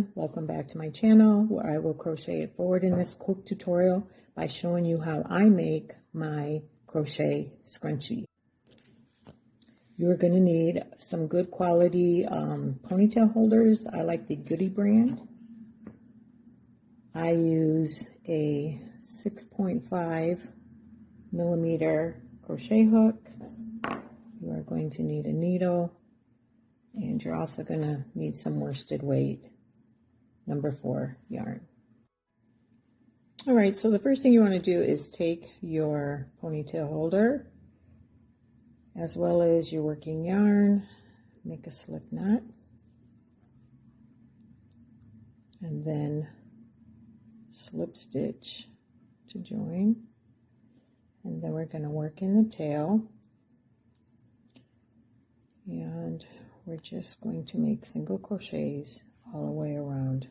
everyone, welcome back to my channel where I will crochet it forward in this quick tutorial by showing you how I make my crochet scrunchie. You're going to need some good quality ponytail holders. I like the Goody brand. I use a 6.5 millimeter crochet hook. You are going to need a needle, and you're also going to need some worsted weight number 4 yarn. All right, so the first thing you want to do is take your ponytail holder as well as your working yarn, make a slip knot, and then slip stitch to join, and then we're going to work in the tail, and we're just going to make single crochets all the way around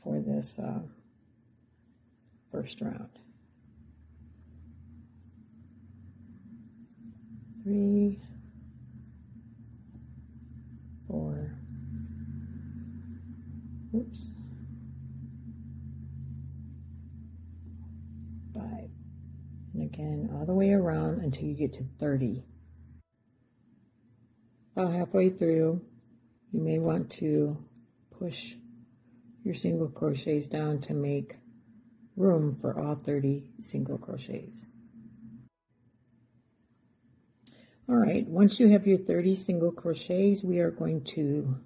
for this first round. 3, 4, oops, 5, and again all the way around until you get to 30. About halfway through, you may want to push your single crochets down to make room for all 30 single crochets. All right, once you have your 30 single crochets, we are going to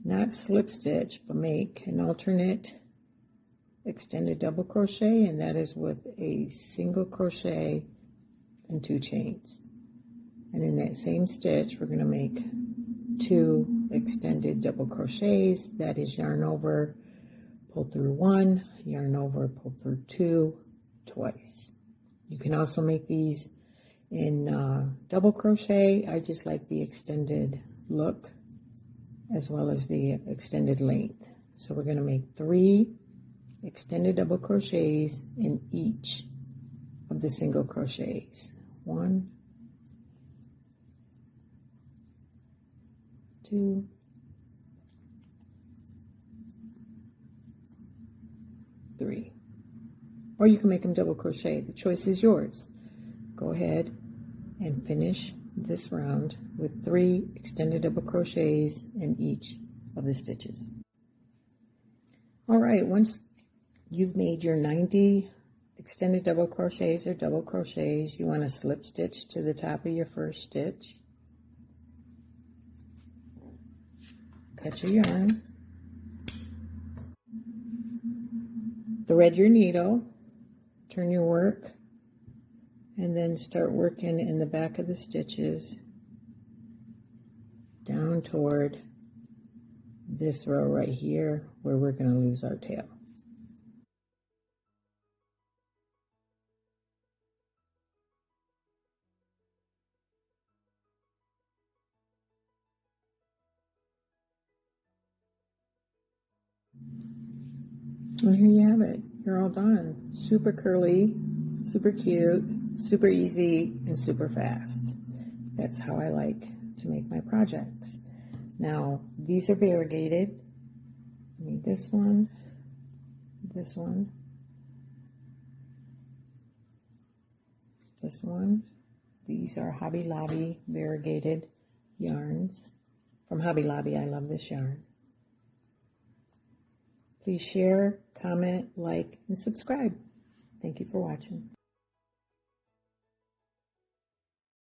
not slip stitch, but make an alternate extended double crochet, and that is with a single crochet and 2 chains. And in that same stitch, we're going to make 2 extended double crochets. That is yarn over, pull through 1, yarn over, pull through 2 twice. You can also make these in double crochet. I just like the extended look as well as the extended length. So we're going to make 3 extended double crochets in each of the single crochets. 1, 2, 3. Or you can make them double crochet. The choice is yours. Go ahead and finish this round with 3 extended double crochets in each of the stitches. All right, once you've made your 90 extended double crochets or double crochets, you want to slip stitch to the top of your first stitch. Cut your yarn, thread your needle, turn your work, and then start working in the back of the stitches down toward this row right here where we're going to lose our tail. And here you have it. You're all done. Super curly, super cute, super easy, and super fast. That's how I like to make my projects. Now, these are variegated. I need this one, this one, this one. These are Hobby Lobby variegated yarns. From Hobby Lobby, I love this yarn. Please share, comment, like, and subscribe. Thank you for watching.